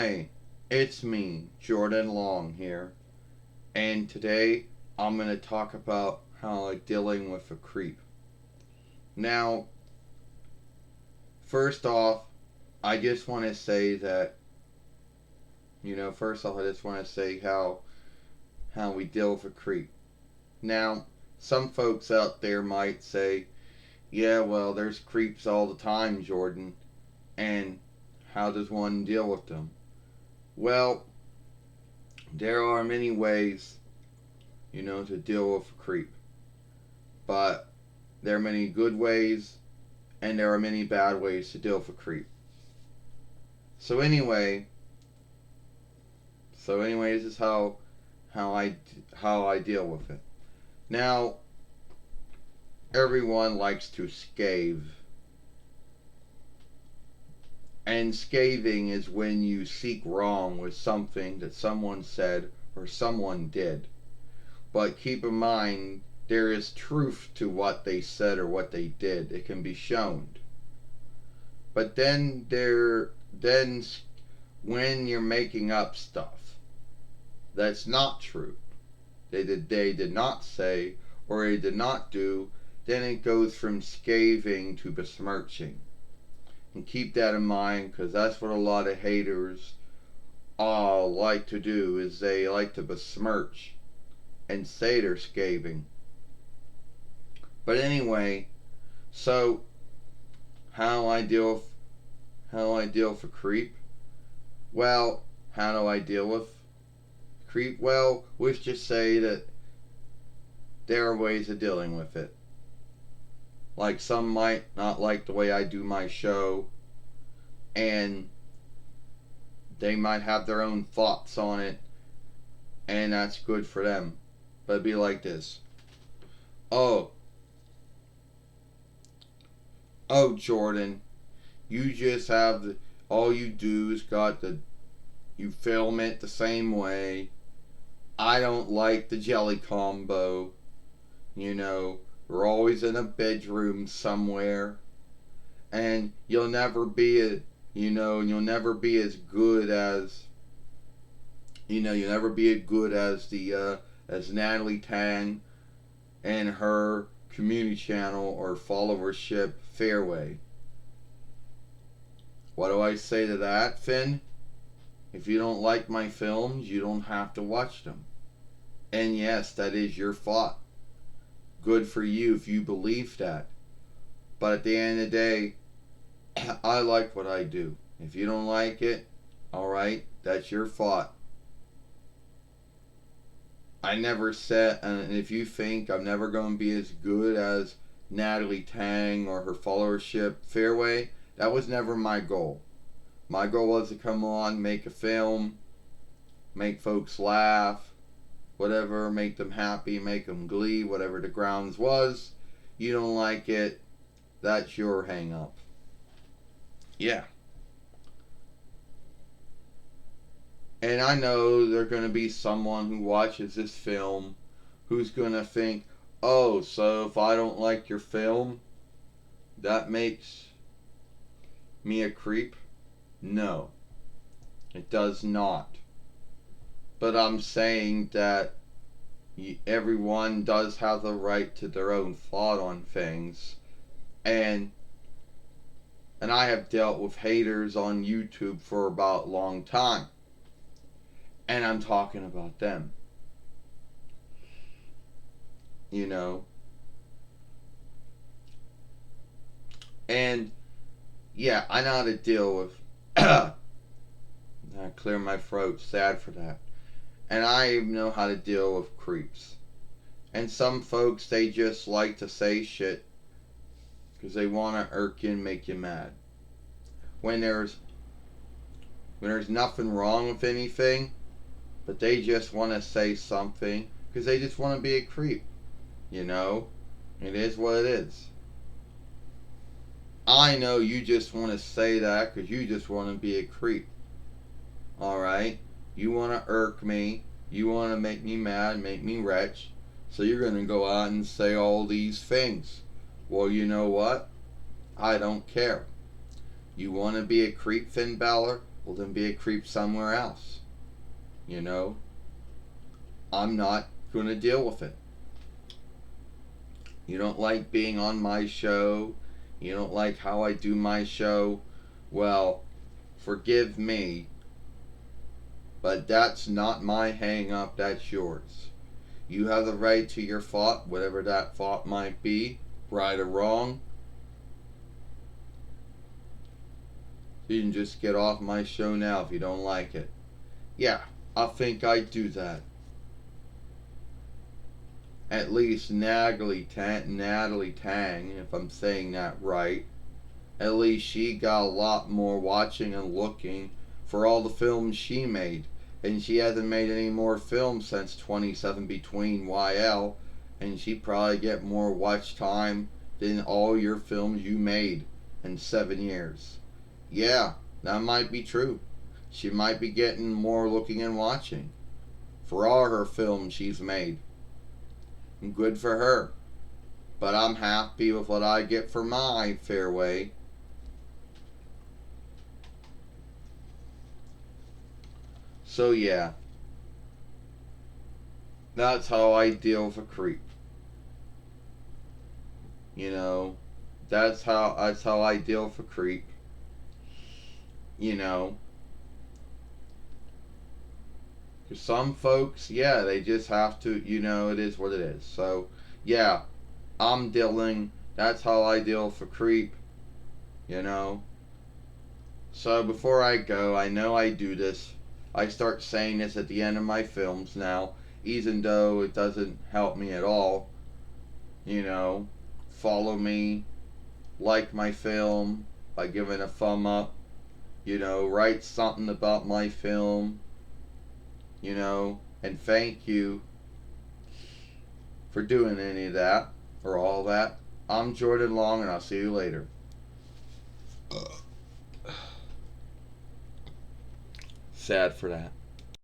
Hi, it's me, Jordan Long here, and today I'm going to talk about how I'm dealing with a creep. Now, first off, I just want to say that, first off, I just want to say how we deal with a creep. Now, some folks out there might say, yeah, well, there's creeps all the time, Jordan, and how does one deal with them? Well, there are many ways, to deal with a creep. But there are many good ways and there are many bad ways to deal with a creep. So anyway, this is how I deal with it. Now, everyone likes to scathe. And scathing is when you seek wrong with something that someone said or someone did. But keep in mind, there is truth to what they said or what they did. It can be shown. But then when you're making up stuff that's not true, they did not say or they did not do, then it goes from scathing to besmirching. And keep that in mind, because that's what a lot of haters all like to do, is they like to besmirch and say they're scathing. But anyway, so how I deal with a creep? Well, how do I deal with creep? Well, let's just say that there are ways of dealing with it. Like, some might not like the way I do my show, and they might have their own thoughts on it, and that's good for them. But it'd be like this. Oh, Jordan, you just have all you do is you film it the same way. I don't like the jelly combo. We're always in a bedroom somewhere, and you'll never be you'll never be as good as, you'll never be as good as as Natalie Tang and her community channel or followership Fairway. What do I say to that, Finn? If you don't like my films, you don't have to watch them. And yes, that is your fault. Good for you if you believe that. But at the end of the day, I like what I do. If you don't like it, alright, that's your fault. I never said, and if you think I'm never going to be as good as Natalie Tang or her followership Fairway, that was never my goal. My goal was to come on, make a film, make folks laugh, whatever, make them happy, make them glee, whatever the grounds was. You don't like it, that's your hang up. Yeah. And I know there's going to be someone who watches this film who's going to think, oh, so if I don't like your film, that makes me a creep? No, it does not. But I'm saying that everyone does have the right to their own thought on things. And I have dealt with haters on YouTube for about a long time. And I'm talking about them. And yeah, I know how to deal with I clear my throat, sad for that. And I know how to deal with creeps. And some folks, they just like to say shit because they want to irk you and make you mad. When there's nothing wrong with anything, but they just want to say something because they just want to be a creep. It is what it is. I know you just want to say that because you just want to be a creep. Alright? You want to irk me. You want to make me mad, make me wretch. So you're going to go out and say all these things. Well, you know what? I don't care. You want to be a creep, Finn Balor? well, then be a creep somewhere else. You know? I'm not going to deal with it. You don't like being on my show. You don't like how I do my show. Well, forgive me, but that's not my hang up, that's yours. You have the right to your thought, whatever that thought might be, right or wrong. You can just get off my show now if you don't like it. Yeah, I think I'd do that. At least Natalie Tang, if I'm saying that right, at least she got a lot more watching and looking for all the films she made. And she hasn't made any more films since 27 Between YL, and she probably get more watch time than all your films you made in 7 years. Yeah, that might be true. She might be getting more looking and watching for all her films she's made. Good for her. But I'm happy with what I get for my fairway. So yeah, that's how I deal with a creep. You know, that's how I deal with a creep. You know, 'cause some folks, yeah, they just have to. You know, it is what it is. So yeah, I'm dealing. That's how I deal with a creep. You know. So before I go, I know I do this. I start saying this at the end of my films now, even though it doesn't help me at all. You know, follow me, like my film by giving a thumb up. You know, write something about my film. You know, and thank you for doing any of that or all that. I'm Jordan Long, and I'll see you later. Sad for that.